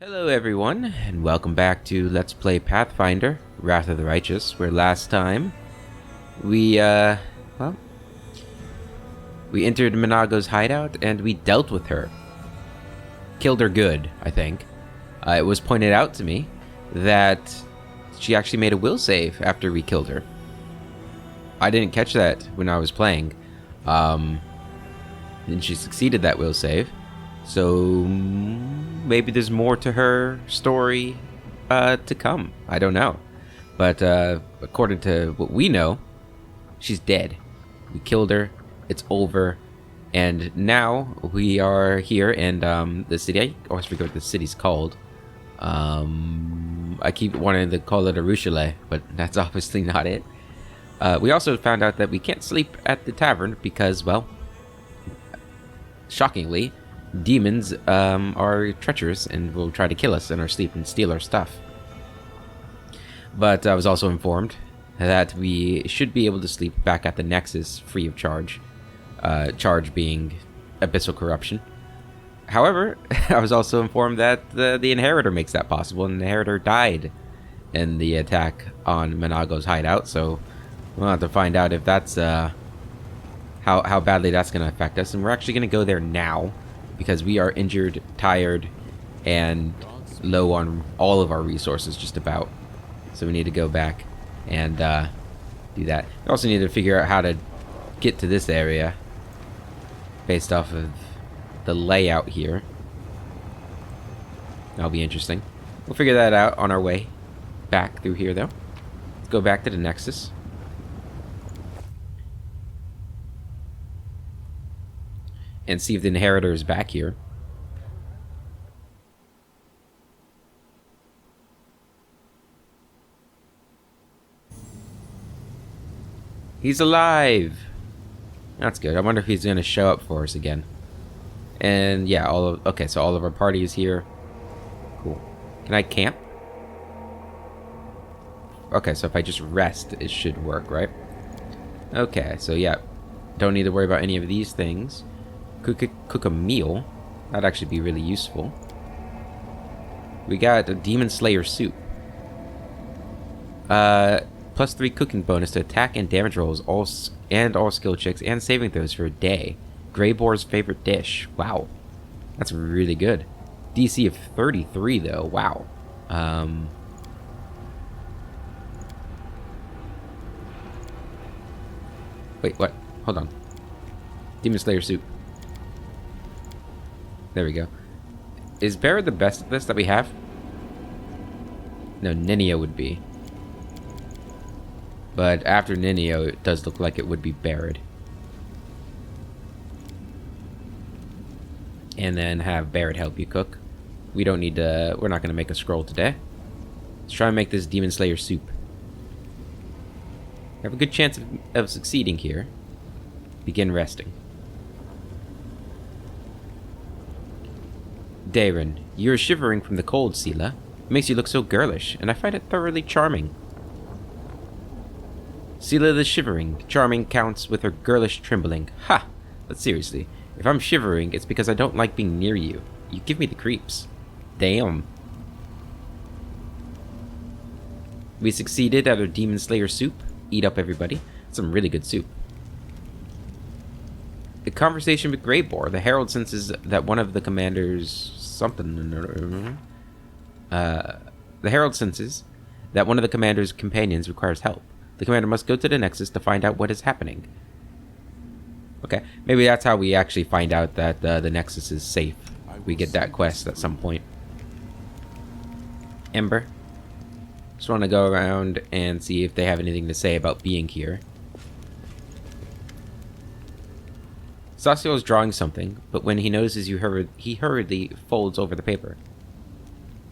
Hello everyone, and welcome back to Let's Play Pathfinder, Wrath of the Righteous, where last time we entered Minago's hideout and we dealt with her. Killed her good, I think. It was pointed out to me that she actually made a will save after we killed her. I didn't catch that when I was playing. And she succeeded that will save. So maybe there's more to her story to come. I don't know. But according to what we know, she's dead. We killed her. It's over. And now we are here in the city. I always forget what the city's called. I keep wanting to call it Arushala, but that's obviously not it. We also found out that we can't sleep at the tavern because, well, shockingly, demons are treacherous and will try to kill us in our sleep and steal our stuff. But I was also informed that we should be able to sleep back at the Nexus free of charge. Charge being abyssal corruption. However, I was also informed that the Inheritor makes that possible, and the Inheritor died in the attack on Minago's hideout, so we'll have to find out if that's how badly that's going to affect us. And we're actually going to go there now, because we are injured, tired, and low on all of our resources, just about. So we need to go back and do that. We also need to figure out how to get to this area based off of the layout here. That'll be interesting. We'll figure that out on our way back through here, though. Let's go back to the Nexus. And see if the Inheritor is back here. He's alive! That's good. I wonder if he's going to show up for us again. And yeah, okay, so all of our party is here. Cool. Can I camp? Okay, so if I just rest, it should work, right? Okay, so yeah. Don't need to worry about any of these things. Cook a meal. That'd actually be really useful. We got a Demon Slayer soup. +3 cooking bonus to attack and damage rolls, all skill checks and saving throws for a day. Greyboar's favorite dish. Wow, that's really good. DC of 33 though. Wow. Wait, what? Hold on. Demon Slayer soup. There we go. Is Barrett the best at this that we have? No, Ninio would be. But after Ninio, it does look like it would be Barrett. And then have Barrett help you cook. We don't need to... We're not going to make a scroll today. Let's try and make this Demon Slayer soup. We have a good chance of succeeding here. Begin resting. Darren, you're shivering from the cold, Sela. It makes you look so girlish, and I find it thoroughly charming. Sela the shivering. Charming counts with her girlish trembling. Ha! But seriously, if I'm shivering, it's because I don't like being near you. You give me the creeps. Damn. We succeeded at our Demon Slayer soup. Eat up, everybody. Some really good soup. The conversation with Greyboar. The Herald senses that one of the commanders... The Herald senses that one of the commander's companions requires help. The commander must go to the Nexus to find out what is happening. Okay, maybe that's how we actually find out that the Nexus is safe. We get that quest at some point. Ember. Just want to go around and see if they have anything to say about being here. Sacio is drawing something, but when he notices you he hurriedly folds over the paper.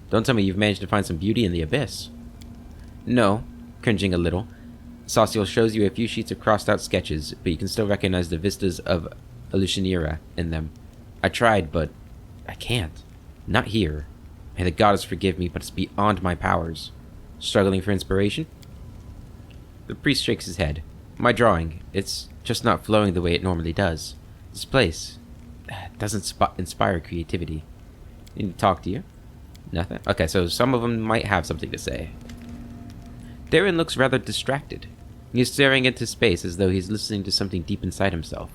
Don't tell me you've managed to find some beauty in the abyss. No, cringing a little. Sacio shows you a few sheets of crossed-out sketches, but you can still recognize the vistas of Alushanira in them. I tried, but I can't. Not here. May the goddess forgive me, but it's beyond my powers. Struggling for inspiration? The priest shakes his head. My drawing, it's just not flowing the way it normally does. This place doesn't inspire creativity. I need to talk to you. Nothing? Okay, so some of them might have something to say. Darren looks rather distracted. He's staring into space as though he's listening to something deep inside himself.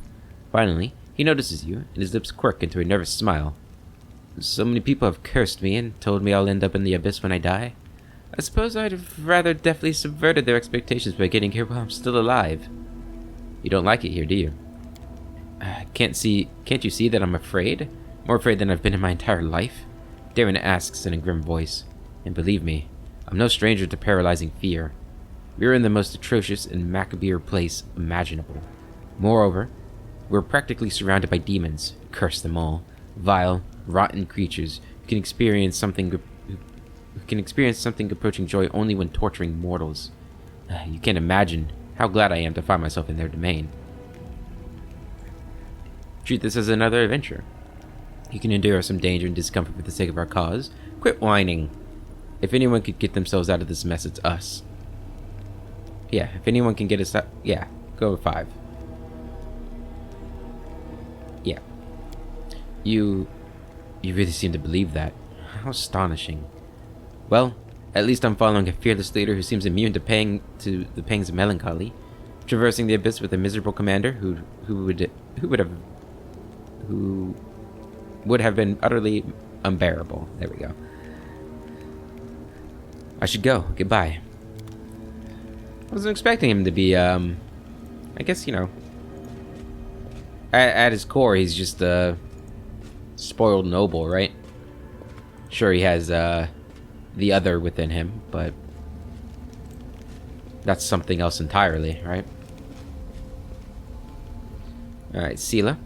Finally, he notices you, and his lips quirk into a nervous smile. So many people have cursed me and told me I'll end up in the abyss when I die. I suppose I'd have rather deftly subverted their expectations by getting here while I'm still alive. You don't like it here, do you? Can't you see that I'm afraid? More afraid than I've been in my entire life? Darren asks in a grim voice. And believe me, I'm no stranger to paralyzing fear. We're in the most atrocious and macabre place imaginable. Moreover, we're practically surrounded by demons, curse them all, vile, rotten creatures who can experience something approaching joy only when torturing mortals. You can't imagine how glad I am to find myself in their domain. Treat this as another adventure. You can endure some danger and discomfort for the sake of our cause. Quit whining. If anyone could get themselves out of this mess, it's us. Yeah, if anyone can get us out, yeah, go with 5. Yeah. You really seem to believe that. How astonishing. Well, at least I'm following a fearless leader who seems immune to the pangs of melancholy, traversing the abyss with a miserable commander who would have been utterly unbearable. There we go. I should go. Goodbye. I wasn't expecting him to be, I guess, you know, at his core, he's just a spoiled noble, right? Sure, he has, the other within him, but that's something else entirely, right? Alright, Sela.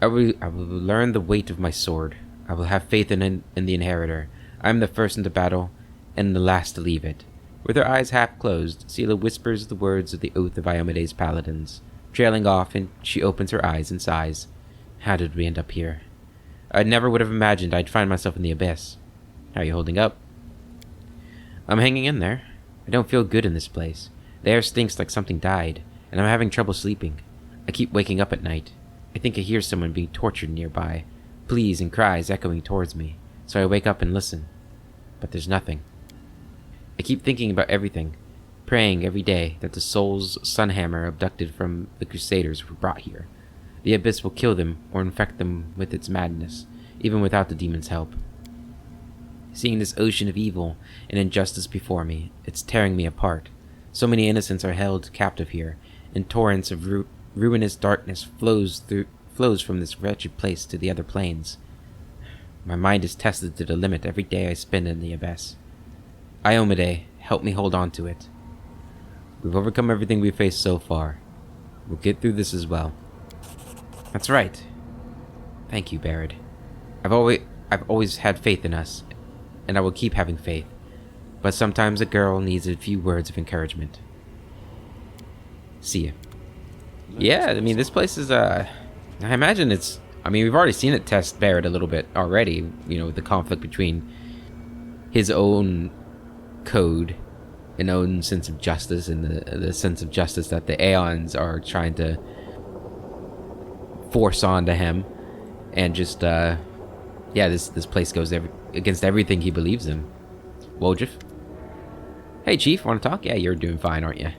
I will learn the weight of my sword. I will have faith in the inheritor. I am the first into battle, and the last to leave it. With her eyes half closed, Sela whispers the words of the oath of Iomede's paladins. Trailing off, and she opens her eyes and sighs. How did we end up here? I never would have imagined I'd find myself in the abyss. How are you holding up? I'm hanging in there. I don't feel good in this place. The air stinks like something died, and I'm having trouble sleeping. I keep waking up at night. I think I hear someone being tortured nearby, pleas and cries echoing towards me, so I wake up and listen. But there's nothing. I keep thinking about everything, praying every day that the soul's sunhammer abducted from the Crusaders were brought here. The abyss will kill them or infect them with its madness, even without the demon's help. Seeing this ocean of evil and injustice before me, it's tearing me apart. So many innocents are held captive here, and torrents of ruinous darkness flows from this wretched place to the other planes. My mind is tested to the limit every day I spend in the abyss. Iomade, help me hold on to it. We've overcome everything we've faced so far. We'll get through this as well. That's right. Thank you, Barid. I've always had faith in us, and I will keep having faith. But sometimes a girl needs a few words of encouragement. See ya. Yeah, I mean, this place is, I imagine it's, I mean, we've already seen it test Barid a little bit already, you know, with the conflict between his own code and own sense of justice and the sense of justice that the Aeons are trying to force onto him. And just, yeah, this place goes against everything he believes in. Woljif? Hey, Chief, want to talk? Yeah, you're doing fine, aren't you?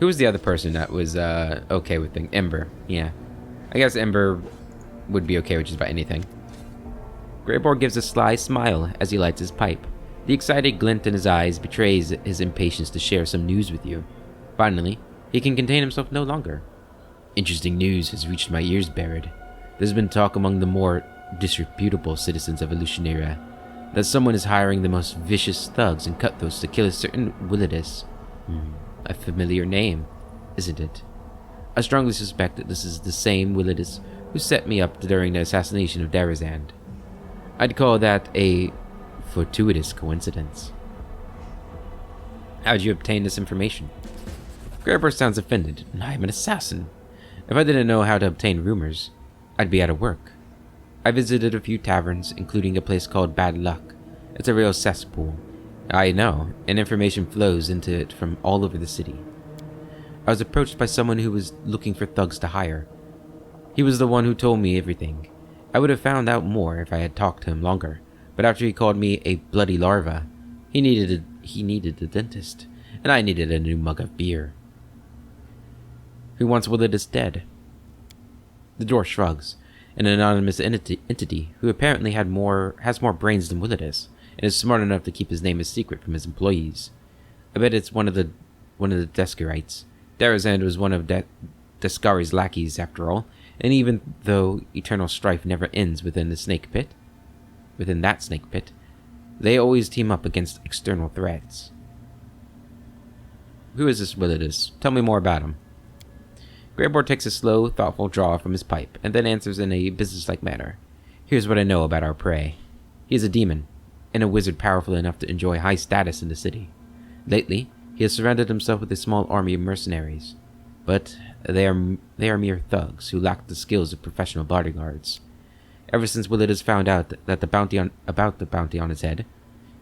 Who was the other person that was okay with things? Ember. Yeah. I guess Ember would be okay with just about anything. Greyboar gives a sly smile as he lights his pipe. The excited glint in his eyes betrays his impatience to share some news with you. Finally, he can contain himself no longer. Interesting news has reached my ears, Barid. There's been talk among the more disreputable citizens of Illusionaria that someone is hiring the most vicious thugs and cutthroats to kill a certain Willidus. A familiar name, isn't it? I strongly suspect that this is the same Willidus who set me up during the assassination of Darazand. I'd call that a fortuitous coincidence. How'd you obtain this information? Greyboar sounds offended. I'm an assassin. If I didn't know how to obtain rumors, I'd be out of work. I visited a few taverns, including a place called Bad Luck. It's a real cesspool. I know, and information flows into it from all over the city. I was approached by someone who was looking for thugs to hire. He was the one who told me everything, I would have found out more if I had talked to him longer, but after he called me a bloody larva, he needed a dentist, and I needed a new mug of beer. Who wants Willidus dead? The dwarf shrugs. An anonymous entity who apparently has more brains than Willidus, and is smart enough to keep his name a secret from his employees. I bet it's one of the Deskarites. Darazand was one of Deskari's lackeys, after all, and even though eternal strife never ends within that snake pit, they always team up against external threats. Who is this Willidus? Tell me more about him. Greybor takes a slow, thoughtful draw from his pipe, and then answers in a businesslike manner. Here's what I know about our prey. He is a demon, and a wizard powerful enough to enjoy high status in the city. Lately, he has surrounded himself with a small army of mercenaries, but they are mere thugs who lack the skills of professional bodyguards. Ever since Willidus found out that the bounty on his head,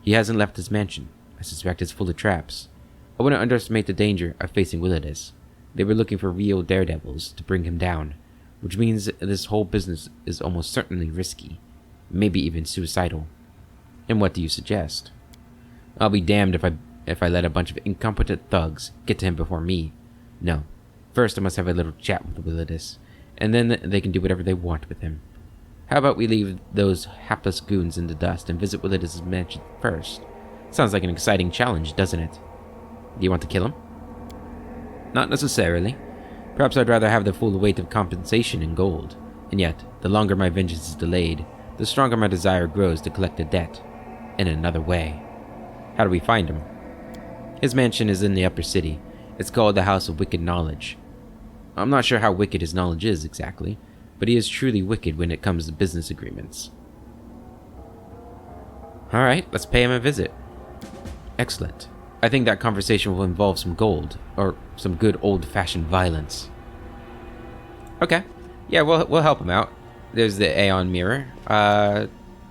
he hasn't left his mansion. I suspect it's full of traps. I wouldn't underestimate the danger of facing Willidus. They were looking for real daredevils to bring him down, which means this whole business is almost certainly risky, maybe even suicidal. And what do you suggest? I'll be damned if I let a bunch of incompetent thugs get to him before me. No. First, I must have a little chat with Willidus, and then they can do whatever they want with him. How about we leave those hapless goons in the dust and visit Willidus' mansion first? Sounds like an exciting challenge, doesn't it? Do you want to kill him? Not necessarily. Perhaps I'd rather have the full weight of compensation in gold. And yet, the longer my vengeance is delayed, the stronger my desire grows to collect a debt. In another way. How do we find him? His mansion is in the upper city. It's called the House of Wicked Knowledge. I'm not sure how wicked his knowledge is exactly, but he is truly wicked when it comes to business agreements. Alright, let's pay him a visit. Excellent. I think that conversation will involve some gold, or some good old-fashioned violence. Okay. Yeah, we'll help him out. There's the Aeon Mirror.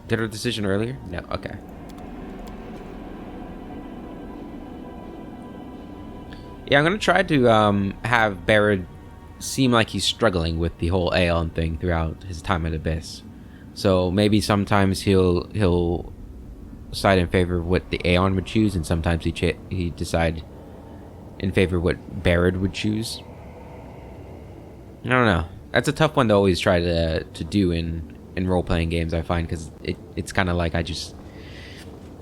Did our decision earlier? No, okay. Yeah, I'm gonna try to have Barrett seem like he's struggling with the whole Aeon thing throughout his time at Abyss. So maybe sometimes he'll side in favor of what the Aeon would choose, and sometimes he decide in favor of what Barrett would choose. I don't know. That's a tough one to always try to do in role-playing games, I find, because it's kind of like I just,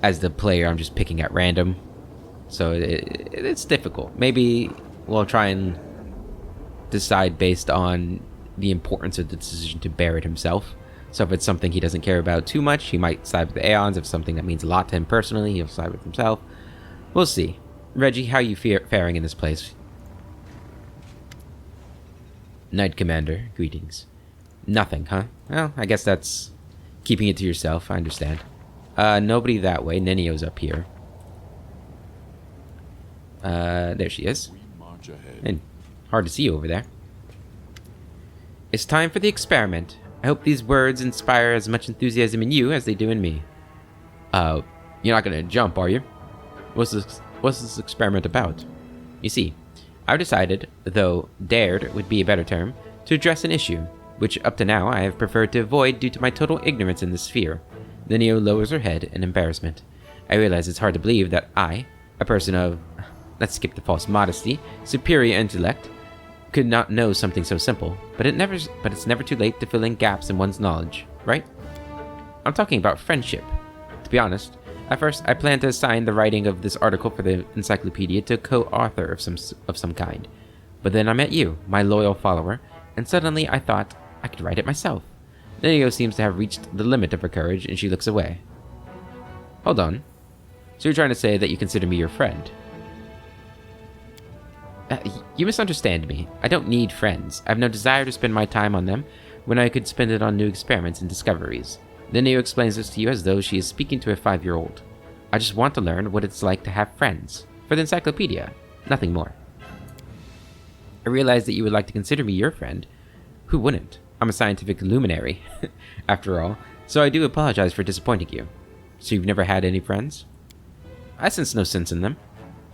as the player, I'm just picking at random. So it's difficult. Maybe we'll try and decide based on the importance of the decision to Barrett himself. So if it's something he doesn't care about too much, he might side with the Aeons. If it's something that means a lot to him personally, he'll side with himself. We'll see. Reggie, how are you faring in this place? Knight Commander, greetings. Nothing, huh? Well, I guess that's keeping it to yourself. I understand. Nobody that way. Nenio's up here. There she is. And hard to see you over there. It's time for the experiment. I hope these words inspire as much enthusiasm in you as they do in me. You're not gonna jump, are you? What's this experiment about? You see, I've decided, though dared would be a better term, to address an issue, which up to now I have preferred to avoid due to my total ignorance in this sphere. Nenio lowers her head in embarrassment. I realize it's hard to believe that I, a person of, let's skip the false modesty, superior intellect, could not know something so simple, but it's never too late to fill in gaps in one's knowledge, right? I'm talking about friendship. To be honest, at first I planned to assign the writing of this article for the encyclopedia to a co-author of some kind, but then I met you, my loyal follower, and suddenly I thought I could write it myself. Nenio seems to have reached the limit of her courage, and she looks away. Hold on. So you're trying to say that you consider me your friend? You misunderstand me. I don't need friends. I have no desire to spend my time on them when I could spend it on new experiments and discoveries. Nenio explains this to you as though she is speaking to a 5-year-old. I just want to learn what it's like to have friends. For the encyclopedia. Nothing more. I realize that you would like to consider me your friend. Who wouldn't? I'm a scientific luminary, after all, so I do apologize for disappointing you. So you've never had any friends? I sense no sense in them.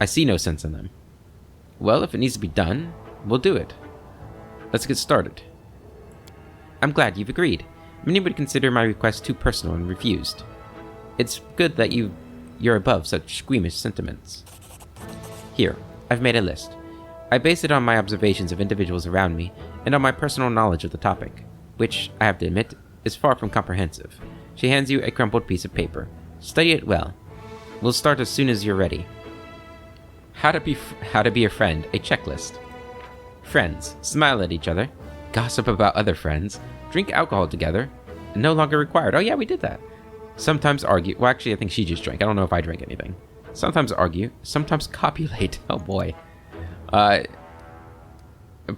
I see no sense in them. Well, if it needs to be done, we'll do it. Let's get started. I'm glad you've agreed. Many would consider my request too personal and refused. It's good that you're above such squeamish sentiments. Here, I've made a list. I base it on my observations of individuals around me and on my personal knowledge of the topic, which, I have to admit, is far from comprehensive. She hands you a crumpled piece of paper. Study it well. We'll start as soon as you're ready. How to be a friend, a checklist. Friends, smile at each other, gossip about other friends, drink alcohol together, no longer required. Oh yeah, we did that. Sometimes argue. Well, actually, I think she just drank. I don't know if I drank anything. Sometimes argue, sometimes copulate. Oh boy.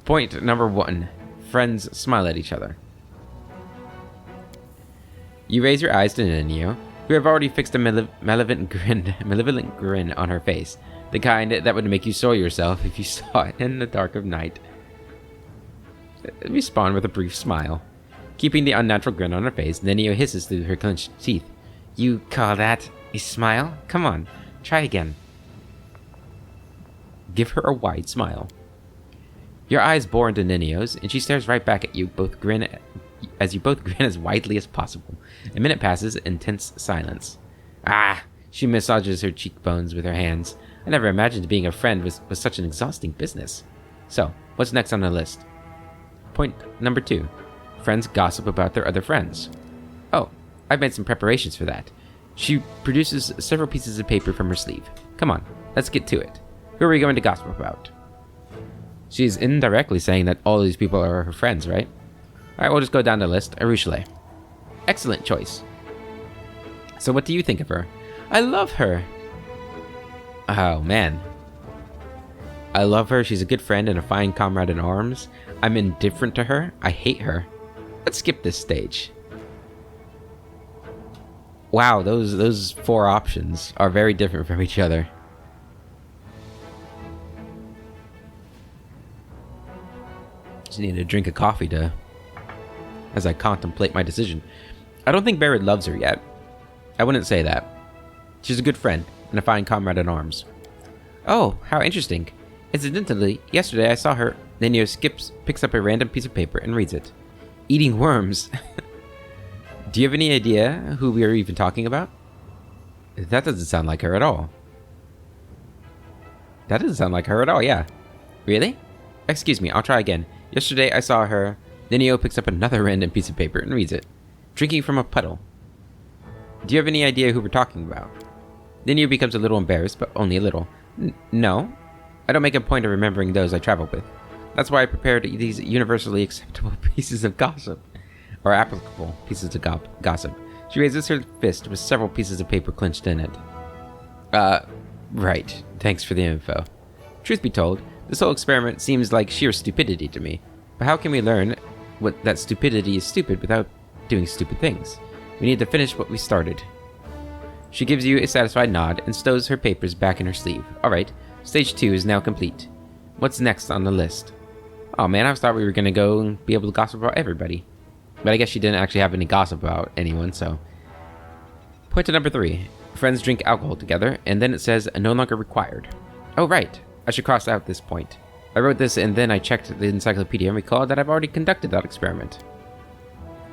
Point number 1. Friends smile at each other. You raise your eyes to Ninio, who have already fixed a malevolent grin on her face. The kind that would make you soil yourself if you saw it in the dark of night. Respond with a brief smile. Keeping the unnatural grin on her face, Ninio hisses through her clenched teeth. You call that a smile? Come on, try again. Give her a wide smile. Your eyes bore into Ninio's, and she stares right back at you, as you both grin as widely as possible. A minute passes in tense silence. Ah! She massages her cheekbones with her hands. I never imagined being a friend was such an exhausting business. So, what's next on the list? Point number 2. Friends gossip about their other friends. Oh, I've made some preparations for that. She produces several pieces of paper from her sleeve. Come on, let's get to it. Who are we going to gossip about? She's indirectly saying that all these people are her friends, right? Alright, we'll just go down the list. Arushale. Excellent choice. So what do you think of her? I love her. Oh, man. I love her. She's a good friend and a fine comrade in arms. I'm indifferent to her. I hate her. Let's skip this stage. Wow, those 4 options are very different from each other. Just need a drink of coffee as I contemplate my decision. I don't think Barrett loves her yet. I wouldn't say that. She's a good friend and a fine comrade in arms. Oh, how interesting. Incidentally, yesterday I saw her. Ninio picks up a random piece of paper and reads it. Eating worms. Do you have any idea who we are even talking about? That doesn't sound like her at all. That doesn't sound like her at all, yeah. Really? Excuse me, I'll try again. Yesterday I saw her. Ninio picks up another random piece of paper and reads it. Drinking from a puddle. Do you have any idea who we're talking about? Ninio becomes a little embarrassed, but only a little. No. I don't make a point of remembering those I travel with. That's why I prepared these universally acceptable pieces of gossip. Or applicable pieces of gossip. She raises her fist with several pieces of paper clenched in it. Right. Thanks for the info. Truth be told, this whole experiment seems like sheer stupidity to me. But how can we learn that stupidity is stupid without doing stupid things? We need to finish what we started. She gives you a satisfied nod and stows her papers back in her sleeve. Alright, stage 2 is now complete. What's next on the list? Oh man, I thought we were gonna go and be able to gossip about everybody. But I guess she didn't actually have any gossip about anyone, so. Point to number 3. Friends drink alcohol together, and then it says no longer required. Oh right, I should cross out this point. I wrote this and then I checked the encyclopedia and recalled that I've already conducted that experiment.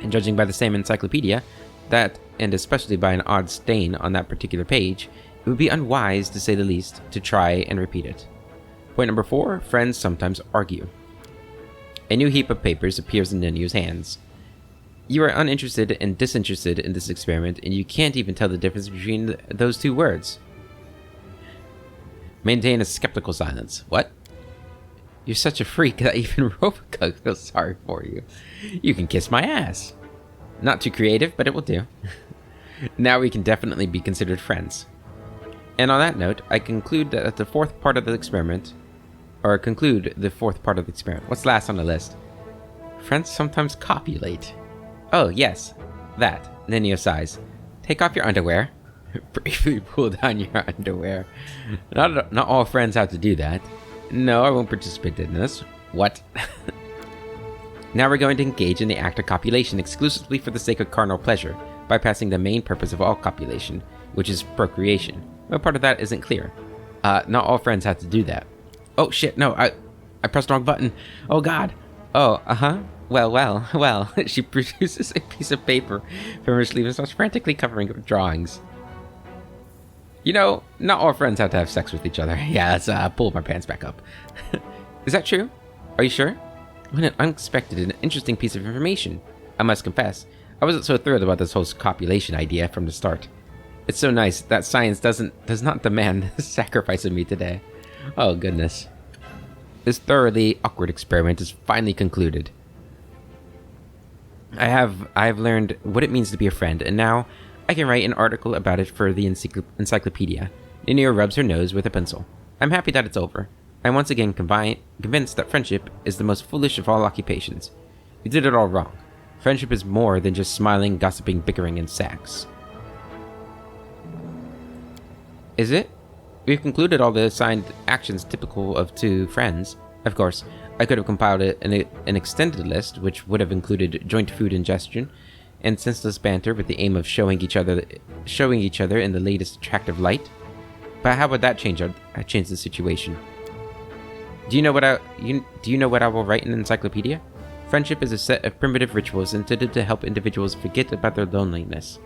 And judging by the same encyclopedia, that, and especially by an odd stain on that particular page, it would be unwise, to say the least, to try and repeat it. Point number 4, friends sometimes argue. A new heap of papers appears in Ninio's hands. You are uninterested and disinterested in this experiment, and you can't even tell the difference between those 2 words. Maintain a skeptical silence. What? You're such a freak that even Robocog feels sorry for you. You can kiss my ass. Not too creative, but it will do. Now we can definitely be considered friends. And on that note, I conclude that the 4th part of the experiment, What's last on the list? Friends sometimes copulate. Oh, yes. That. Ninio sighs. Take off your underwear. Briefly pull down your underwear. Not all friends have to do that. No, I won't participate in this. What? Now we're going to engage in the act of copulation exclusively for the sake of carnal pleasure, bypassing the main purpose of all copulation, which is procreation. What part of that isn't clear? Not all friends have to do that. Oh shit, no, I pressed the wrong button. Oh god. Oh, uh-huh. Well. She produces a piece of paper from her sleeve and starts frantically covering it with drawings. You know, not all friends have to have sex with each other. Yeah, let's pull my pants back up. Is that true? Are you sure? What an unexpected and interesting piece of information. I must confess, I wasn't so thrilled about this whole copulation idea from the start. It's so nice that science does not demand the sacrifice of me today. Oh, goodness. This thoroughly awkward experiment is finally concluded. I have learned what it means to be a friend, and now I can write an article about it for the encyclopedia. Nina rubs her nose with a pencil. I'm happy that it's over. I'm once again convinced that friendship is the most foolish of all occupations. You did it all wrong. Friendship is more than just smiling, gossiping, bickering, and sex. Is it? We've concluded all the assigned actions typical of two friends. Of course, I could have compiled an extended list, which would have included joint food ingestion and senseless banter with the aim of showing each other in the latest attractive light. But how would that change the situation? Do you know what I will write in an encyclopedia? Friendship is a set of primitive rituals intended to help individuals forget about their loneliness.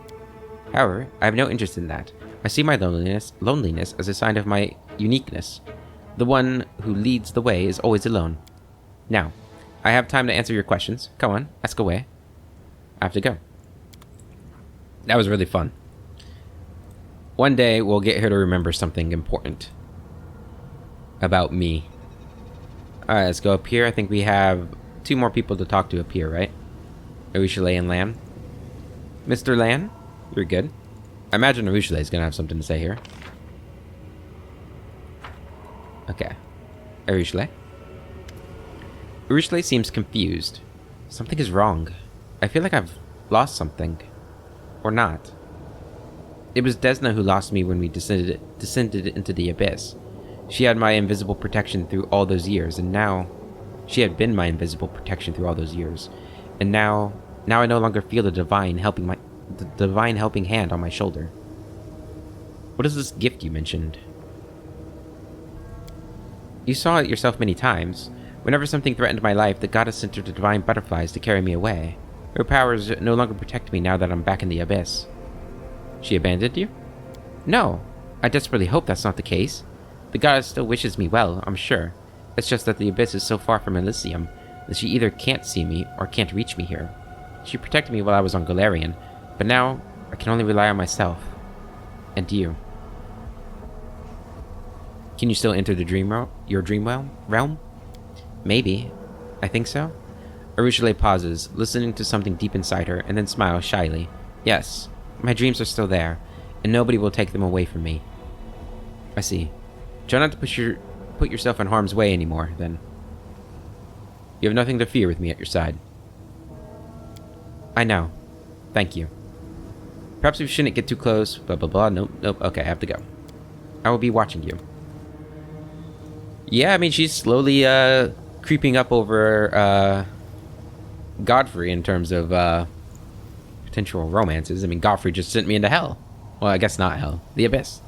However, I have no interest in that. I see my loneliness as a sign of my uniqueness. The one who leads the way is always alone. Now, I have time to answer your questions. Come on, ask away. I have to go. That was really fun. One day, we'll get her to remember something important about me. Alright, let's go up here. I think we have 2 more people to talk to up here, right? Arushale and Lan. Mr. Lan, you're good. I imagine Arushale is going to have something to say here. Okay. Arushale. Arushale seems confused. Something is wrong. I feel like I've lost something. Or not. It was Desna who lost me when we descended into the abyss. She had my invisible protection through all those years, and now... She had been my invisible protection through all those years. And now I no longer feel the divine helping hand on my shoulder. What is this gift you mentioned? You saw it yourself many times. Whenever something threatened my life, the goddess sent her divine butterflies to carry me away. Her powers no longer protect me now that I'm back in the abyss. She abandoned you? No. I desperately hope that's not the case. The goddess still wishes me well, I'm sure. It's just that the abyss is so far from Elysium that she either can't see me or can't reach me here. She protected me while I was on Galarian, but now I can only rely on myself. And you. Can you still enter the your dream realm? Maybe. I think so. Arushale pauses, listening to something deep inside her, and then smiles shyly. Yes, my dreams are still there, and nobody will take them away from me. I see. Try not to put yourself in harm's way anymore, then. You have nothing to fear with me at your side. I know. Thank you. Perhaps we shouldn't get too close, blah blah blah. Nope, okay, I have to go. I will be watching you. Yeah, I mean, she's slowly, creeping up over, Godfrey in terms of, potential romances. I mean, Godfrey just sent me into hell. Well, I guess not hell. The abyss.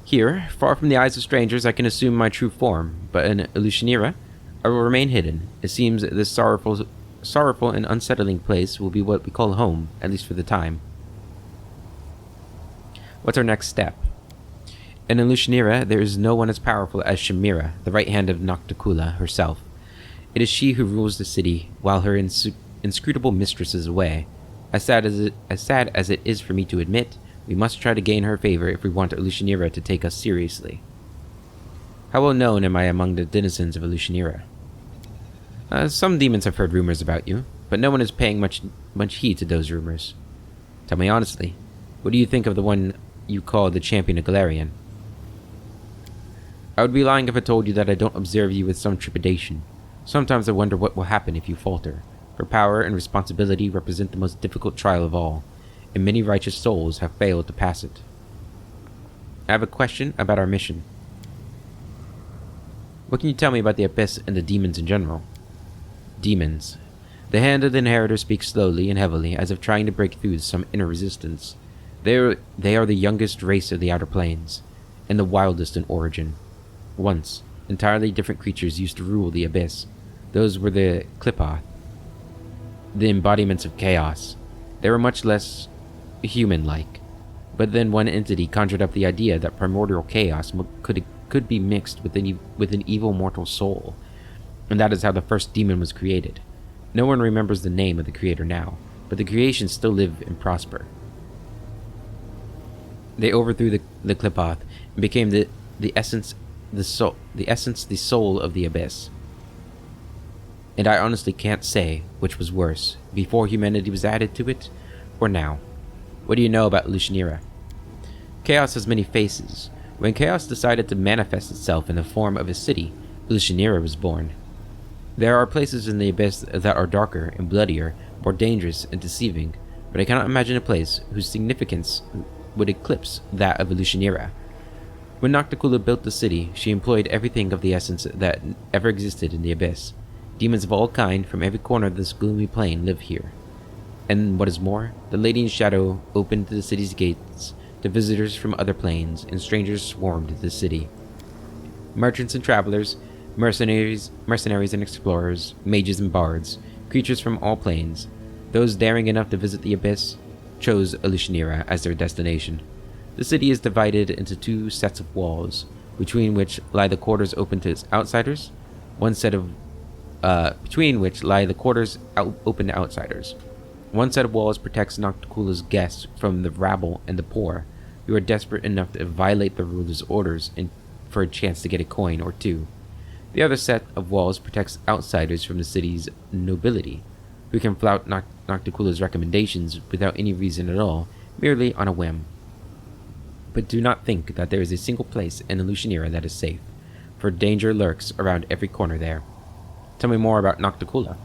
Here, far from the eyes of strangers, I can assume my true form, but in Illusionira, I will remain hidden. It seems that this sorrowful and unsettling place will be what we call home, at least for the time. What's our next step? In Illusionira, there is no one as powerful as Shamira, the right hand of Nocticula herself. It is she who rules the city, while her inscrutable mistress is away. As sad as it is for me to admit, we must try to gain her favor if we want Illusionira to take us seriously. How well known am I among the denizens of Illusionira? Some demons have heard rumors about you, but no one is paying much heed to those rumors. Tell me honestly, what do you think of the one you call the champion of Galarian? I would be lying if I told you that I don't observe you with some trepidation. Sometimes I wonder what will happen if you falter, for power and responsibility represent the most difficult trial of all, and many righteous souls have failed to pass it. I have a question about our mission. What can you tell me about the Abyss and the demons in general? Demons. The hand of the Inheritor speaks slowly and heavily, as if trying to break through some inner resistance. They are the youngest race of the Outer Planes, and the wildest in origin. Once, entirely different creatures used to rule the Abyss. Those were the Qliphoth, the embodiments of chaos. They were much less human-like, but then one entity conjured up the idea that primordial chaos could be mixed with an evil mortal soul, and that is how the first demon was created. No one remembers the name of the creator now, but the creations still live and prosper. They overthrew the Qliphoth and became the essence, the soul of the abyss. And I honestly can't say which was worse, before humanity was added to it, or now. What do you know about Lushnira? Chaos has many faces. When chaos decided to manifest itself in the form of a city, Lushnira was born. There are places in the abyss that are darker and bloodier, more dangerous and deceiving, but I cannot imagine a place whose significance would eclipse that of Lushnira. When Nocticula built the city, she employed everything of the essence that ever existed in the abyss. Demons of all kind from every corner of this gloomy plane live here. And what is more, the Lady in Shadow opened the city's gates to visitors from other planes, and strangers swarmed the city. Merchants and travelers, mercenaries and explorers, mages and bards, creatures from all planes, those daring enough to visit the abyss, chose Lushnira as their destination. The city is divided into two sets of walls, between which lie the quarters open to its outsiders, open to outsiders. One set of walls protects Nocticula's guests from the rabble and the poor, who are desperate enough to violate the ruler's orders for a chance to get a coin or two. The other set of walls protects outsiders from the city's nobility, who can flout Nocticula's recommendations without any reason at all, merely on a whim. But do not think that there is a single place in Lushnira that is safe, for danger lurks around every corner there. Tell me more about Nocticula.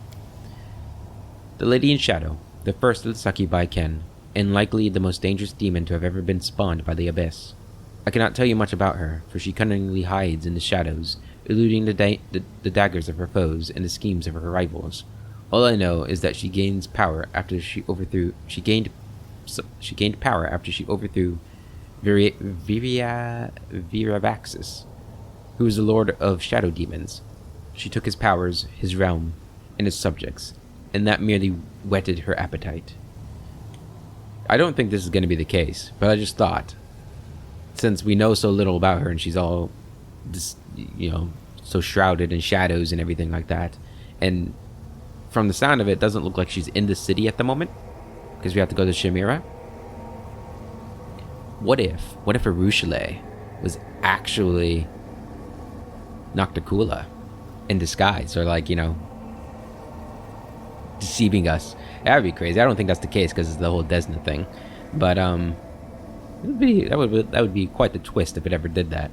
The Lady in Shadow, the first of the Succubi ken, and likely the most dangerous demon to have ever been spawned by the abyss. I cannot tell you much about her, for she cunningly hides in the shadows, eluding the daggers of her foes and the schemes of her rivals. All I know is that she gained power after she overthrew Viravaxis, who was the lord of shadow demons. She took his powers, his realm, and his subjects, and that merely whetted her appetite. I don't think this is going to be the case, but I just thought, since we know so little about her and she's all so shrouded in shadows and everything like that, and from the sound of it, doesn't look like she's in the city at the moment, because we have to go to Chimera. What if Arushale was actually Nocticula in disguise, or deceiving us? That would be crazy. I don't think that's the case because it's the whole Desna thing, but that would be quite the twist if it ever did that.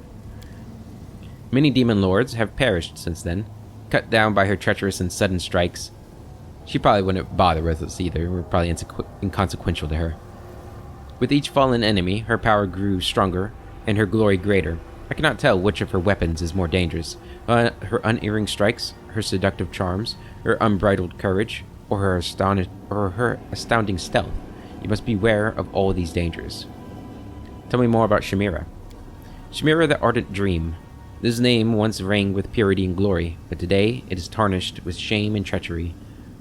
Many demon lords have perished since then, cut down by her treacherous and sudden strikes. She probably wouldn't bother with us either. We're probably inconsequential to her. With each fallen enemy, her power grew stronger and her glory greater. I cannot tell which of her weapons is more dangerous: her unerring strikes, her seductive charms, her unbridled courage, or her astounding stealth. You must beware of all these dangers. Tell me more about Chimera. Chimera, the Ardent Dream. This name once rang with purity and glory, but today it is tarnished with shame and treachery.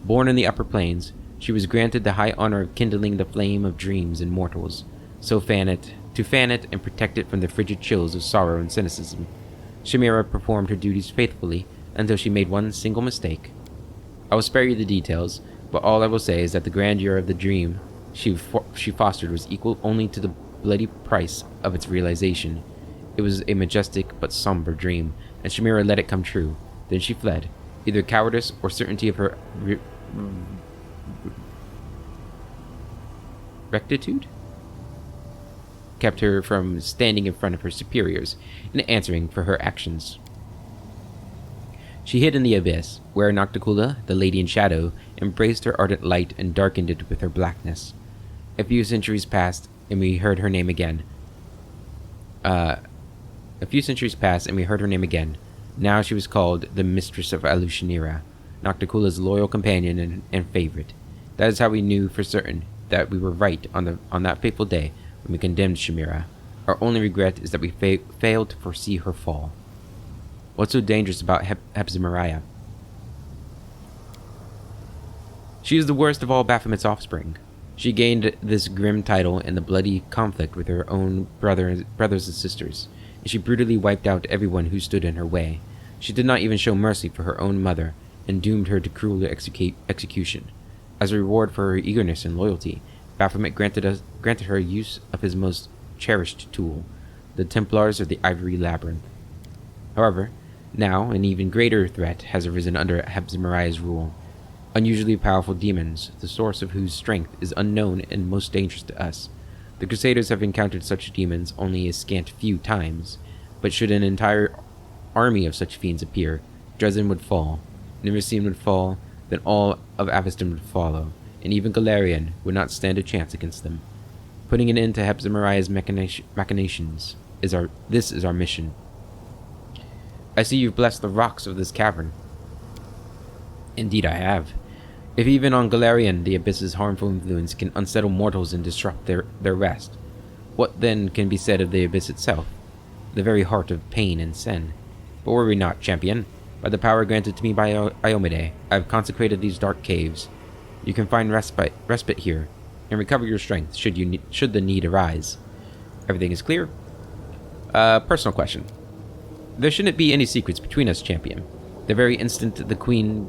Born in the upper planes, she was granted the high honor of kindling the flame of dreams in mortals, to fan it and protect it from the frigid chills of sorrow and cynicism. Chimera performed her duties faithfully until she made one single mistake. I will spare you the details, but all I will say is that the grandeur of the dream she fostered was equal only to the bloody price of its realization. It was a majestic but somber dream, and Chimera let it come true. Then she fled. Either cowardice or certainty of her rectitude kept her from standing in front of her superiors and answering for her actions. She hid in the abyss, where Nocticula, the Lady in Shadow, embraced her ardent light and darkened it with her blackness. A few centuries passed, and we heard her name again. Now she was called the Mistress of Lushnira, Nocticula's loyal companion and favorite. That is how we knew for certain that we were right on that fateful day when we condemned Chimera. Our only regret is that we failed to foresee her fall. What's so dangerous about Hepzimariah? She is the worst of all Baphomet's offspring. She gained this grim title in the bloody conflict with her own brothers and sisters, and she brutally wiped out everyone who stood in her way. She did not even show mercy for her own mother, and doomed her to cruel execution. As a reward for her eagerness and loyalty, Baphomet granted her use of his most cherished tool, the Templars of the Ivory Labyrinth. However, now an even greater threat has arisen under Hebzimariah's rule. Unusually powerful demons, the source of whose strength is unknown and most dangerous to us. The Crusaders have encountered such demons only a scant few times, but should an entire army of such fiends appear, Dresden would fall, Nimricine would fall, then all of Avestan would follow, and even Galarian would not stand a chance against them. Putting an end to Hebzimariah's machinations is our mission. I see you've blessed the rocks of this cavern. Indeed I have. If even on Galarian the Abyss's harmful influence can unsettle mortals and disrupt their rest, what then can be said of the Abyss itself, the very heart of pain and sin? But worry not, champion. By the power granted to me by Iomide, I have consecrated these dark caves. You can find respite here, and recover your strength should the need arise. Everything is clear? Personal question. There shouldn't be any secrets between us, champion. The very instant that Queen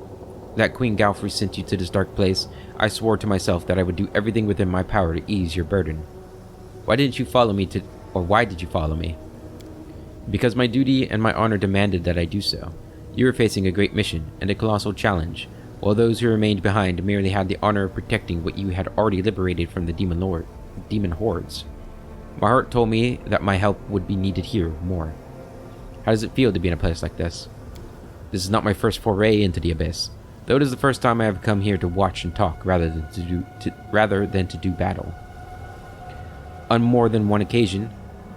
Galfrey sent you to this dark place, I swore to myself that I would do everything within my power to ease your burden. Why did you follow me? Because my duty and my honor demanded that I do so. You were facing a great mission and a colossal challenge, while those who remained behind merely had the honor of protecting what you had already liberated from the demon hordes. My heart told me that my help would be needed here more. How does it feel to be in a place like this? This is not my first foray into the Abyss, though it is the first time I have come here to watch and talk rather than to do battle. On more than one occasion,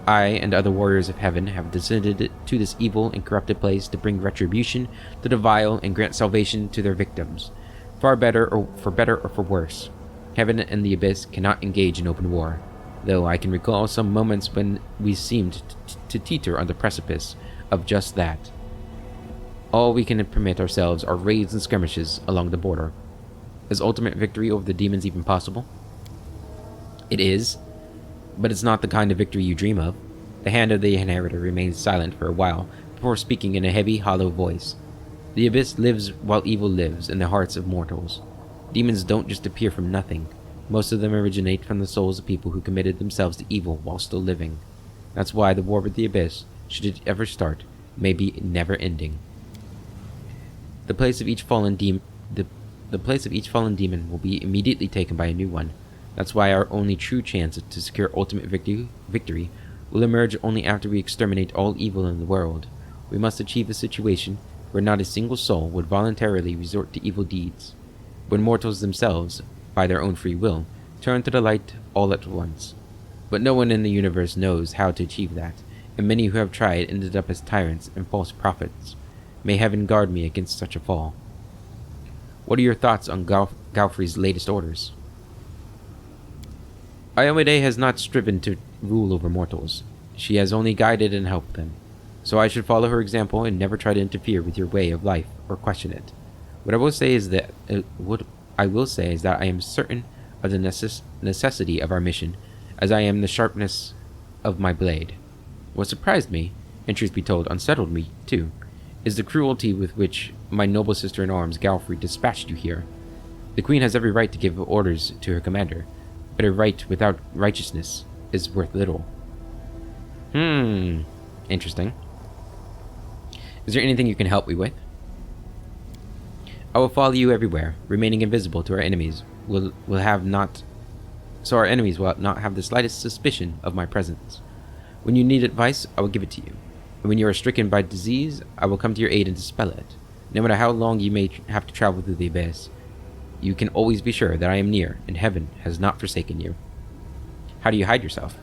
I and other warriors of heaven have descended to this evil and corrupted place to bring retribution to the vile and grant salvation to their victims. For better or for worse, heaven and the Abyss cannot engage in open war, though I can recall some moments when we seemed to teeter on the precipice of just that. All we can permit ourselves are raids and skirmishes along the border. Is ultimate victory over the demons even possible? It is, but it's not the kind of victory you dream of. The hand of the inheritor remains silent for a while before speaking in a heavy, hollow voice. The Abyss lives while evil lives in the hearts of mortals. Demons don't just appear from nothing. Most of them originate from the souls of people who committed themselves to evil while still living. That's why the war with the Abyss, should it ever start, may be never ending. The place of each fallen demon will be immediately taken by a new one. That's why our only true chance to secure ultimate victory will emerge only after we exterminate all evil in the world. We must achieve a situation where not a single soul would voluntarily resort to evil deeds, when mortals themselves, by their own free will, turn to the light all at once. But no one in the universe knows how to achieve that, and many who have tried ended up as tyrants and false prophets. May heaven guard me against such a fall. What are your thoughts on Galfrey's latest orders? Iomide has not striven to rule over mortals. She has only guided and helped them. So I should follow her example and never try to interfere with your way of life or question it. What I will say is that I am certain of the necessity of our mission, as I am the sharpness of my blade. What surprised me, and truth be told unsettled me too, is the cruelty with which my noble sister-in-arms Galfrey dispatched you here. The Queen has every right to give orders to her commander, but a right without righteousness is worth little. Interesting. Is there anything you can help me with? I will follow you everywhere, remaining invisible to our enemies. So our enemies will not have the slightest suspicion of my presence. When you need advice, I will give it to you. And when you are stricken by disease, I will come to your aid and dispel it. No matter how long you may have to travel through the Abyss, you can always be sure that I am near, and heaven has not forsaken you. How do you hide yourself?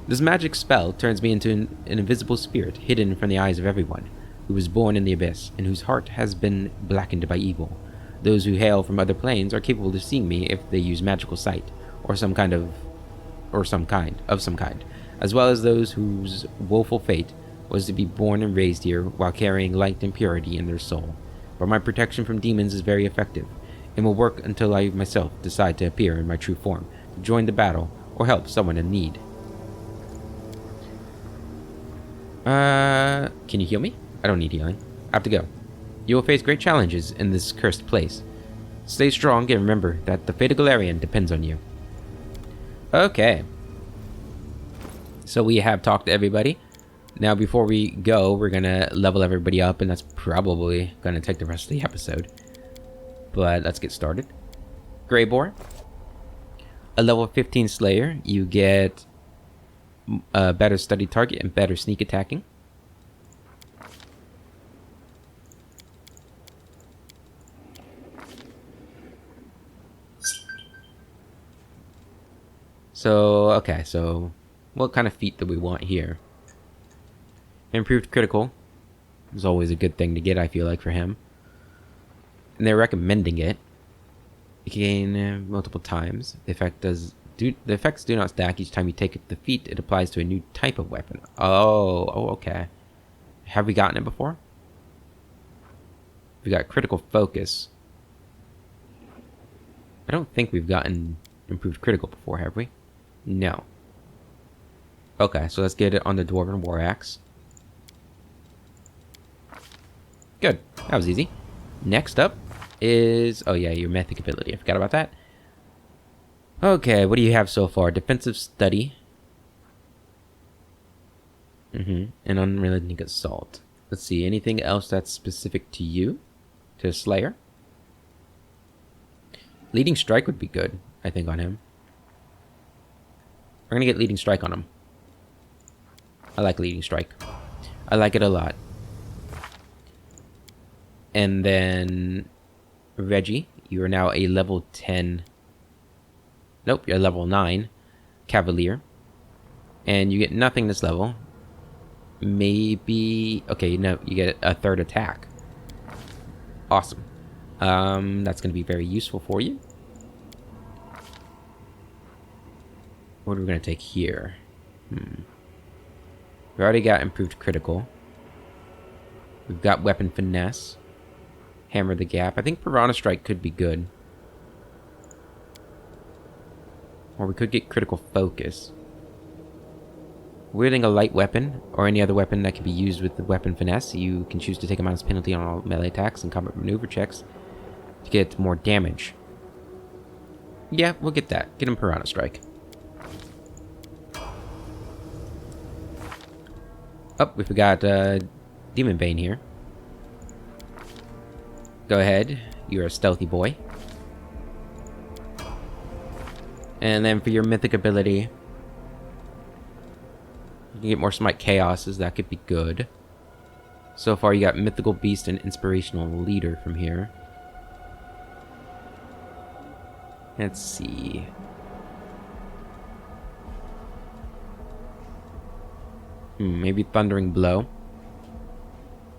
This magic spell turns me into an invisible spirit hidden from the eyes of everyone who was born in the Abyss and whose heart has been blackened by evil. Those who hail from other planes are capable of seeing me if they use magical sight of some kind, as well as those whose woeful fate was to be born and raised here while carrying light and purity in their soul. But my protection from demons is very effective. and will work until I myself decide to appear in my true form, to join the battle, or help someone in need. Can you heal me? I don't need healing. I have to go. You will face great challenges in this cursed place. Stay strong and remember that the fate of Galarian depends on you. Okay. So we have talked to everybody. Now before we go, we're gonna level everybody up, and that's probably gonna take the rest of the episode. But let's get started. Greybore. A level 15 Slayer. You get a better study target and better sneak attacking. So, okay, so what kind of feat do we want here? Improved critical is always a good thing to get, I feel like, for him. And they're recommending it. You can gain multiple times. The effects do not stack each time you take the feat. It applies to a new type of weapon. Oh, okay. Have we gotten it before? We got critical focus. I don't think we've gotten improved critical before, have we? No. Okay, so let's get it on the Dwarven War Axe. Good. That was easy. Next up is... oh yeah, your Mythic Ability. I forgot about that. Okay, what do you have so far? Defensive Study. And Unrelenting Assault. Let's see, anything else that's specific to you? To Slayer? Leading Strike would be good, I think, on him. We're gonna get Leading Strike on him. I like Leading Strike. I like it a lot. And then Reggie, you are now a level 10. Nope, you're a level 9 Cavalier. And you get nothing this level. Maybe... okay, no, you get a third attack. Awesome. That's going to be very useful for you. What are we going to take here? We already got improved critical. We've got weapon finesse. Hammer the gap. I think Piranha Strike could be good. Or we could get critical focus. Wielding a light weapon, or any other weapon that can be used with the weapon finesse, you can choose to take a minus penalty on all melee attacks and combat maneuver checks to get more damage. Yeah, we'll get that. Get him Piranha Strike. Oh, we forgot Demon Bane here. Go ahead. You're a stealthy boy. And then for your Mythic Ability, you can get more Smite Chaoses. That could be good. So far, you got Mythical Beast and Inspirational Leader from here. Let's see. Maybe Thundering Blow.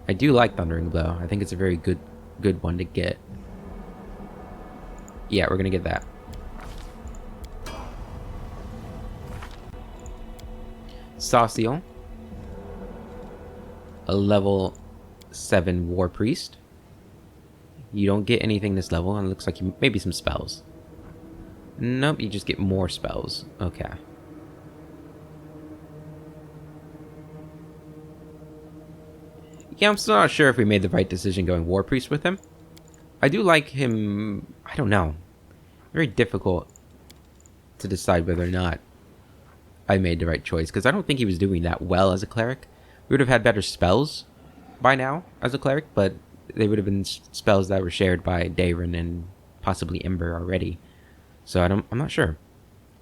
I do like Thundering Blow. I think it's a very good one to get. Yeah, we're gonna get that. Sauciel. A level 7 War Priest. You don't get anything this level, and it looks like you maybe some spells. Nope, you just get more spells. Okay. Yeah, I'm still not sure if we made the right decision going War Priest with him. I do like him... I don't know. Very difficult to decide whether or not I made the right choice, because I don't think he was doing that well as a cleric. We would have had better spells by now as a cleric, but they would have been spells that were shared by Daron and possibly Ember already. So I'm not sure.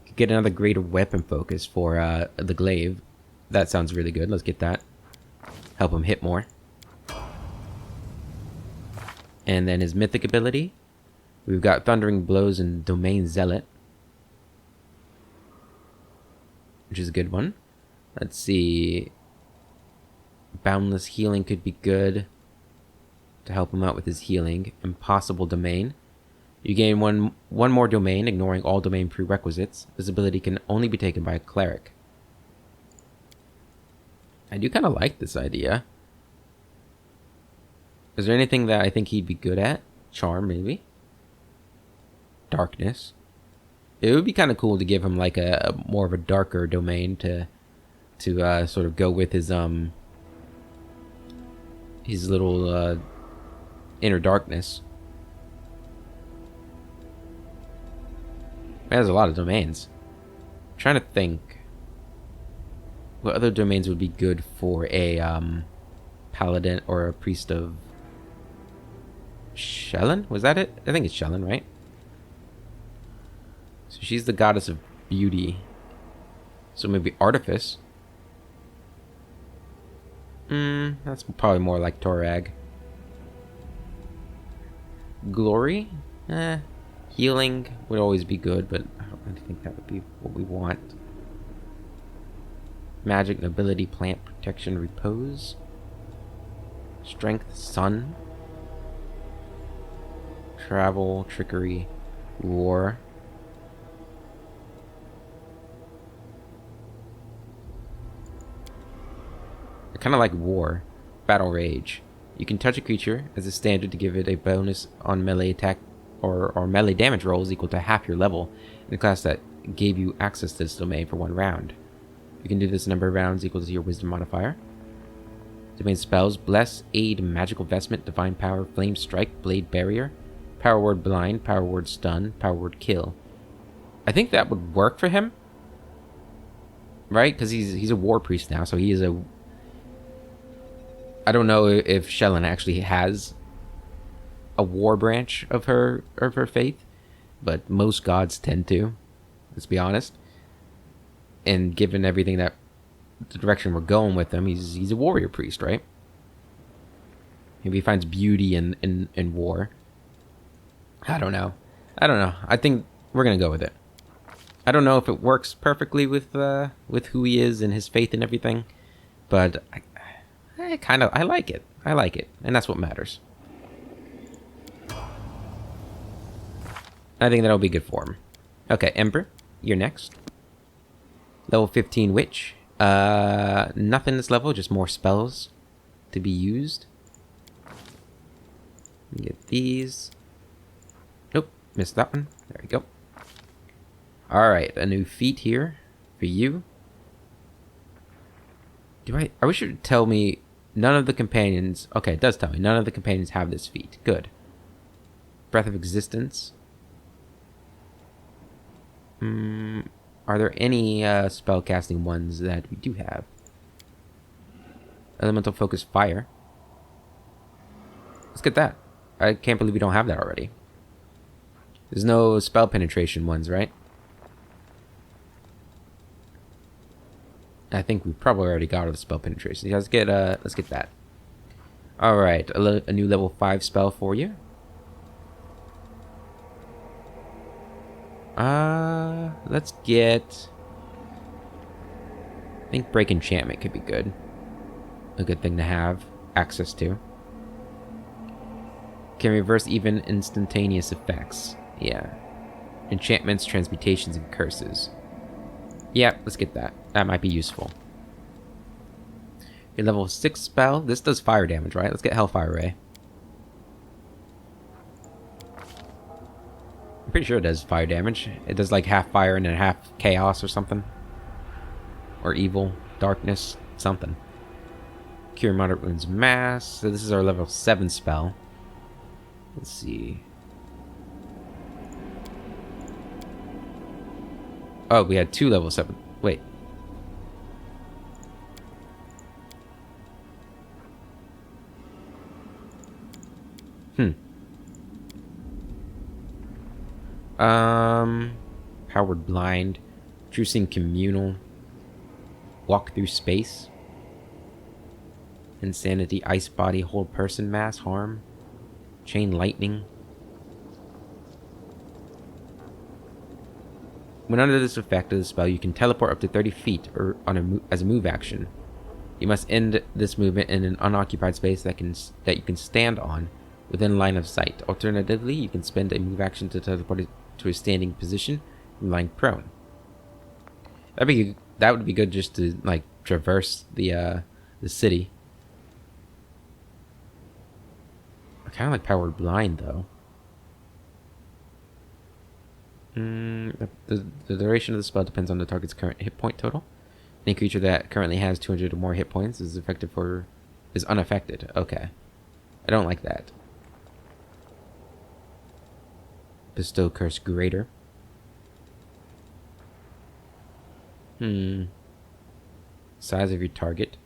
Could get another greater weapon focus for the glaive. That sounds really good. Let's get that. Help him hit more. And then his Mythic Ability. We've got Thundering Blows and Domain Zealot, which is a good one. Let's see. Boundless Healing could be good to help him out with his healing. Impossible Domain. You gain one more domain, ignoring all domain prerequisites. This ability can only be taken by a cleric. I do kind of like this idea. Is there anything that I think he'd be good at? Charm, maybe? darkness. It would be kind of cool to give him like a more of a darker domain to sort of go with his little inner darkness. It has a lot of domains. I'm trying to think what other domains would be good for a paladin or a priest of Shellen? Was that it? I think it's Shellen, right? So she's the goddess of beauty. So maybe Artifice. That's probably more like Torag. Glory? Healing would always be good, but I don't really think that would be what we want. Magic, Nobility, Plant, Protection, Repose. Strength, Sun. Travel, Trickery, War. I kind of like War. Battle Rage. You can touch a creature as a standard to give it a bonus on melee attack or melee damage rolls equal to half your level in a class that gave you access to this domain for 1 round. You can do this number of rounds equal to your wisdom modifier. Domain spells: Bless, Aid, Magical Vestment, Divine Power, Flame Strike, Blade Barrier, Power Word Blind, Power Word Stun, Power Word Kill. I think that would work for him, right? Because he's a war priest now, so he is a... I don't know if Shellen actually has a war branch of her faith, but most gods tend to. Let's be honest. And given everything that the direction we're going with him, he's a warrior priest, right? Maybe he finds beauty in war. I don't know. I think we're gonna go with it. I don't know if it works perfectly with who he is and his faith and everything, but I like it. I like it, and that's what matters. I think that'll be good for him. Okay, Ember, you're next. Level 15 Witch. Nothing this level, just more spells to be used. Get these. Nope, missed that one. There we go. Alright, a new feat here for you. I wish it would tell me none of the companions... Okay, it does tell me. None of the companions have this feat. Good. Breath of Existence. Are there any spellcasting ones that we do have? Elemental Focus Fire. Let's get that. I can't believe we don't have that already. There's no spell penetration ones, right? I think we probably already got all the spell penetration. Yeah, let's get that. All right, a new level 5 spell for you. Let's get... I think Break Enchantment could be good. A good thing to have access to. Can reverse even instantaneous effects. Yeah. Enchantments, transmutations, and curses. Yeah, let's get that. That might be useful. Your level 6 spell. This does fire damage, right? Let's get Hellfire Ray. I'm pretty sure it does fire damage. It does like half fire and then half chaos or something. Or evil, darkness, something. Cure Moderate Wounds Mass. So this is our level 7 spell. Let's see. Oh, we had 2 level 7. Wait. Powered Blind. Juicing Communal. Walk Through Space. Insanity, Ice Body, Hold Person Mass, Harm. Chain Lightning. When under this effect of the spell, you can teleport up to 30 feet or as a move action. You must end this movement in an unoccupied space that you can stand on within line of sight. Alternatively, you can spend a move action to teleport to a standing position and lying prone. That would be good just to like traverse the city. I kind of like Powered Blind though. The duration of the spell depends on the target's current hit point total. Any creature that currently has 200 or more hit points is unaffected. Okay. I don't like that. Bestow Curse Greater. Size of your target.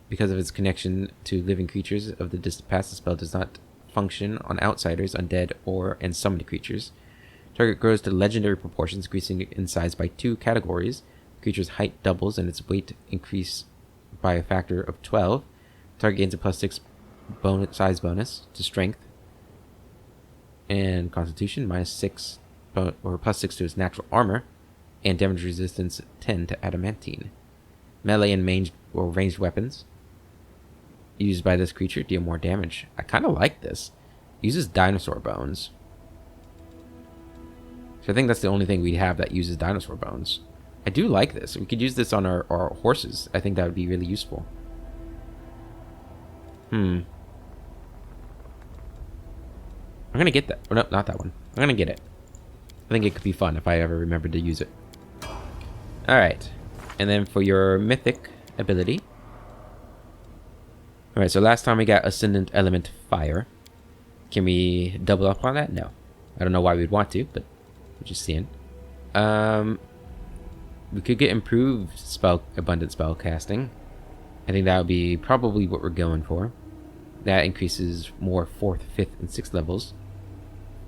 Because of its connection to living creatures of the distant past, the spell does not function on outsiders, undead, and summoned creatures. Target grows to legendary proportions, increasing in size by 2 categories. Creature's height doubles and its weight increase by a factor of 12. Target gains a +6 size bonus to strength and constitution, -6 or +6 to its natural armor, and damage resistance 10 to adamantine. Melee and ranged weapons used by this creature deal more damage. I kind of like this. Uses dinosaur bones. So I think that's the only thing we have that uses dinosaur bones. I do like this. We could use this on our horses. I think that would be really useful. I'm gonna get that. Oh, no, not that one. I'm gonna get it. I think it could be fun if I ever remembered to use it. Alright. And then for your Mythic Ability. Alright, so last time we got Ascendant Element Fire. Can we double up on that? No. I don't know why we'd want to, but we're just seeing. We could get improved abundant spell casting. I think that would be probably what we're going for. That increases more 4th, 5th, and 6th levels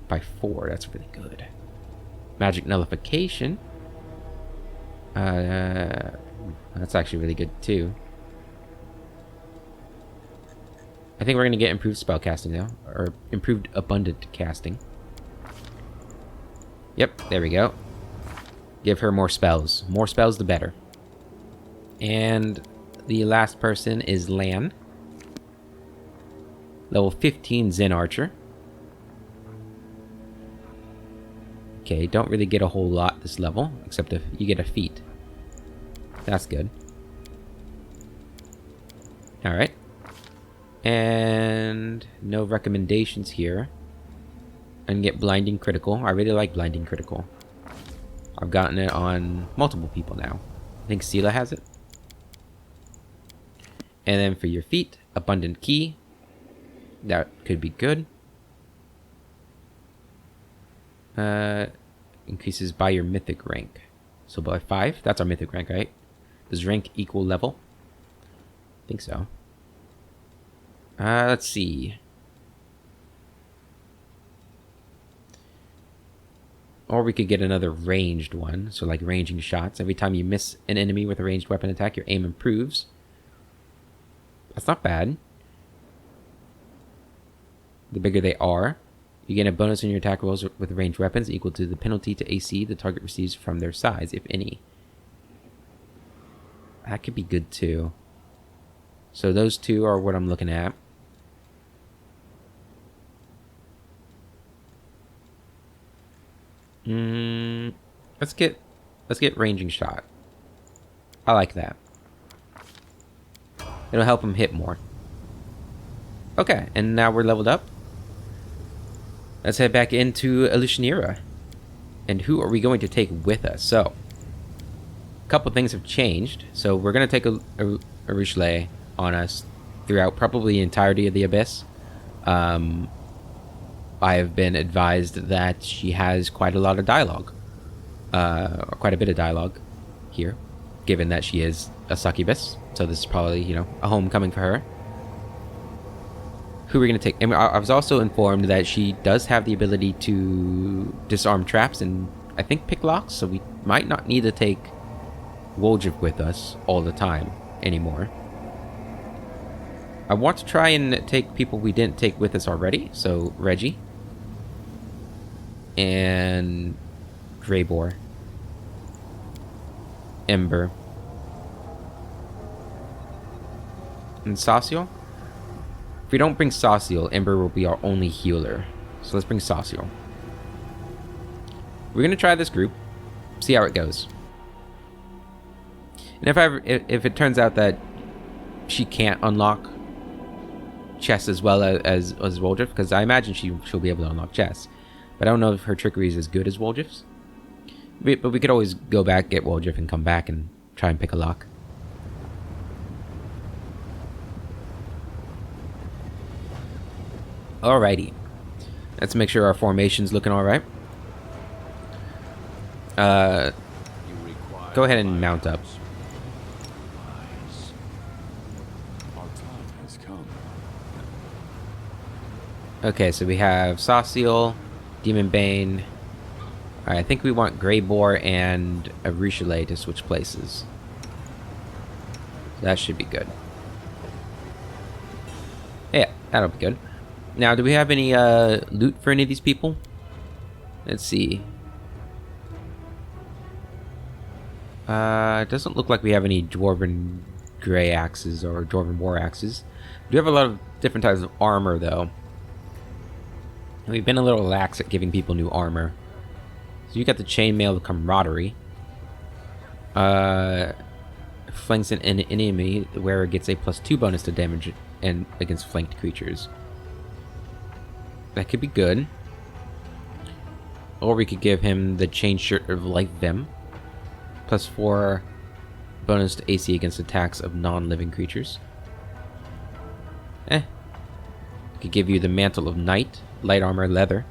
by 4. That's really good. Magic Nullification. That's actually really good too. I think we're going to get improved spell casting now, or improved abundant casting. Yep, there we go. Give her more spells. More spells, the better. And the last person is Lan. Level 15 Zen Archer. Okay, don't really get a whole lot this level, except if you get a feat. That's good. Alright. And no recommendations here. And get Blinding Critical. I really like Blinding Critical. I've gotten it on multiple people now. I think Sela has it. And then for your feat, Abundant Key. That could be good. Increases by your mythic rank. So by 5. That's our mythic rank, right? Does rank equal level? I think so. Let's see. Or we could get another ranged one. So like ranging shots. Every time you miss an enemy with a ranged weapon attack, your aim improves. That's not bad. The bigger they are, you gain a bonus on your attack rolls with ranged weapons equal to the penalty to AC the target receives from their size, if any. That could be good too. So those two are what I'm looking at. Let's get ranging shot. I like that. It'll help him hit more. Okay, and now we're leveled up. Let's head back into Elushnira. And who are we going to take with us? So, a couple things have changed. So we're going to take a Rushle on us throughout probably the entirety of the Abyss. I have been advised that she has quite a lot of dialogue. Or quite a bit of dialogue here. Given that she is a succubus. So this is probably, you know, a homecoming for her. Who are we going to take? And I was also informed that she does have the ability to disarm traps and I think pick locks. So we might not need to take Woljif with us all the time anymore. I want to try and take people we didn't take with us already. So Reggie. And Greybor. Ember. And Saciel. If we don't bring Saciel, Ember will be our only healer. So let's bring Saciel. We're going to try this group. See how it goes. And if it turns out that she can't unlock chests as well as Woljif, because I imagine she'll be able to unlock chests. But I don't know if her trickery is as good as Woljif's. But we could always go back, get Woljif, and come back and try and pick a lock. Alrighty. Let's make sure our formation's looking alright. Go ahead and mount up. Okay, so we have Sauciel, Demon Bane. Alright, I think we want Grey Boar and a Richelieu to switch places. That should be good. Yeah, that'll be good. Now, do we have any loot for any of these people? Let's see. It doesn't look like we have any Dwarven Grey Axes or Dwarven War Axes. We do have a lot of different types of armor, though. And we've been a little lax at giving people new armor. So you got the Chainmail of Camaraderie. Flanks an enemy, the wearer gets a +2 bonus to damage and against flanked creatures. That could be good. Or we could give him the Chain Shirt of Life Vim. +4 bonus to AC against attacks of non-living creatures. We could give you the Mantle of Night, light armor, leather.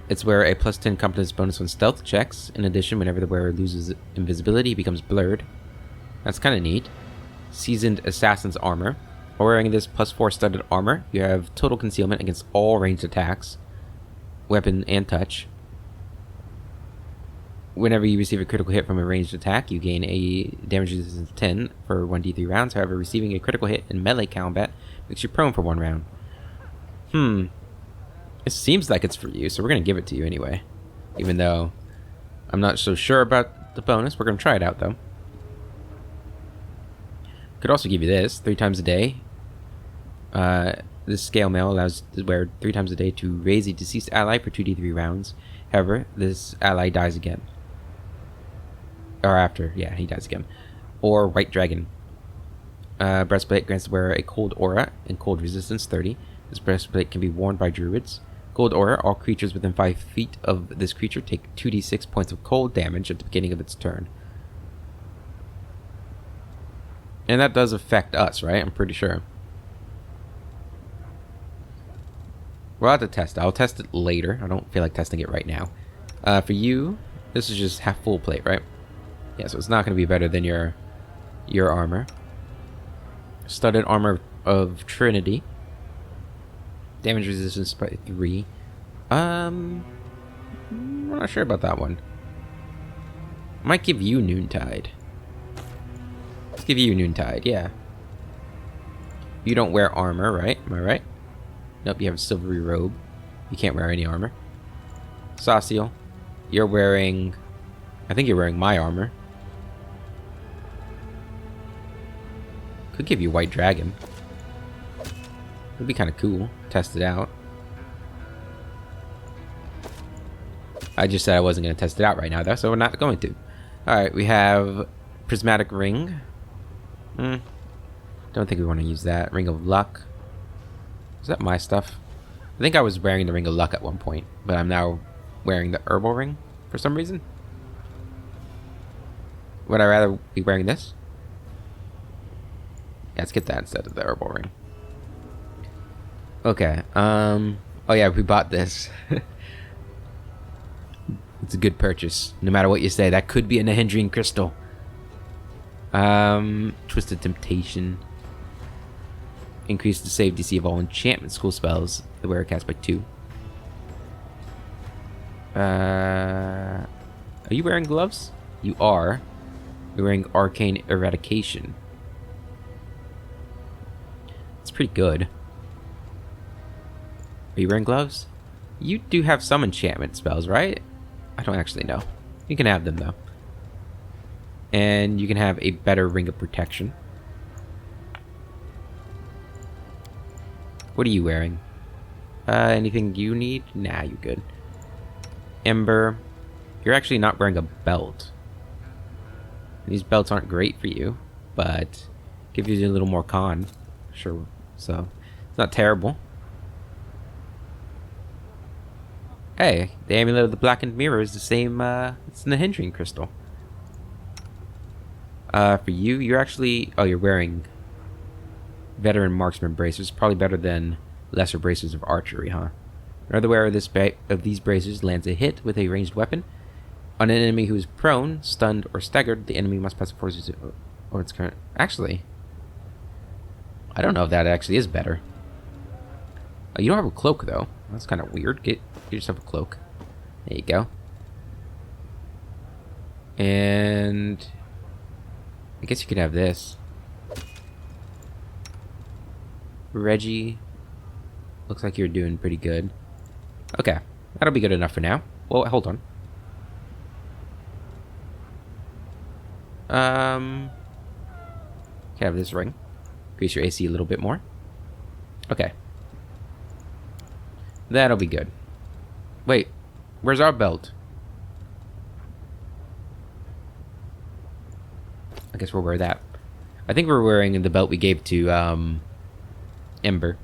It's where a +10 competence bonus on stealth checks. In addition, whenever the wearer loses invisibility, he becomes blurred. That's kind of neat. Seasoned Assassin's Armor. While wearing this +4 studded armor, you have total concealment against all ranged attacks, weapon, and touch. Whenever you receive a critical hit from a ranged attack, you gain a damage resistance of 10 for 1d3 rounds. However, receiving a critical hit in melee combat makes you prone for 1 round. It seems like it's for you, so we're going to give it to you anyway. Even though I'm not so sure about the bonus. We're going to try it out, though. Could also give you this 3 times a day. This scale mail allows the wearer 3 times a day to raise a deceased ally for 2d3 rounds. However, this ally dies again. Or after, yeah, he dies again. Or White Dragon. Breastplate grants the wearer a cold aura and cold resistance 30. This breastplate can be worn by druids. Cold aura, all creatures within 5 feet of this creature take 2d6 points of cold damage at the beginning of its turn. And that does affect us, right? I'm pretty sure. We'll have to test it. I'll test it later. I don't feel like testing it right now. For you, this is just half full plate, right? Yeah, so it's not going to be better than your armor. Studded Armor of Trinity. Damage resistance by 3. I'm not sure about that one. Might give you Noontide. Let's give you Noontide, yeah. You don't wear armor, right? Am I right? Nope, you have a silvery robe. You can't wear any armor. Sauciel, you're wearing... I think you're wearing my armor. Could give you White Dragon. Would be kind of cool. Test it out. I just said I wasn't going to test it out right now, though, so we're not going to. Alright, we have Prismatic Ring. Don't think we want to use that. Ring of Luck. Is that my stuff? I think I was wearing the Ring of Luck at one point, but I'm now wearing the Herbal Ring for some reason. Would I rather be wearing this? Yeah, let's get that instead of the Herbal Ring. Okay, oh yeah, we bought this. It's a good purchase. No matter what you say, that could be a Nahindrian Crystal. Twisted Temptation. Increase the save DC of all enchantment school spells the wearer casts by 2. Are you wearing gloves? You are. You're wearing Arcane Eradication. It's pretty good. Are you wearing gloves? You do have some enchantment spells, right? I don't actually know. You can have them, though. And you can have a better Ring of Protection. What are you wearing? Anything you need? Nah, you're good. Ember. You're actually not wearing a belt. These belts aren't great for you, but give you a little more con. Sure. So, it's not terrible. Hey, the Amulet of the Blackened Mirror is the same, it's the hindering crystal. For you, you're actually... Oh, you're wearing Veteran Marksman bracers. Probably better than lesser bracers of archery, huh? Another wearer of these bracers lands a hit with a ranged weapon on an enemy who is prone, stunned, or staggered. The enemy must pass a force... Oh, it's current... Actually... I don't know if that actually is better. Oh, you don't have a cloak, though. That's kind of weird. Get yourself a cloak. There you go. And... I guess you could have this. Reggie... Looks like you're doing pretty good. Okay. That'll be good enough for now. Well, hold on. Can I have this ring? Increase your AC a little bit more. Okay. That'll be good. Wait, where's our belt? I guess we'll wear that. I think we're wearing the belt we gave to Ember.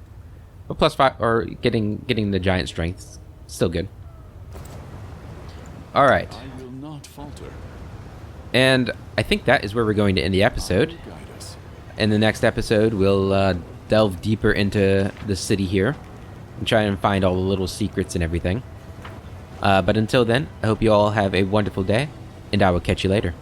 But +5 or getting the giant strength. Still good. Alright. I will not falter. And I think that is where we're going to end the episode. In the next episode, we'll delve deeper into the city here and try and find all the little secrets and everything. But until then, I hope you all have a wonderful day, and I will catch you later.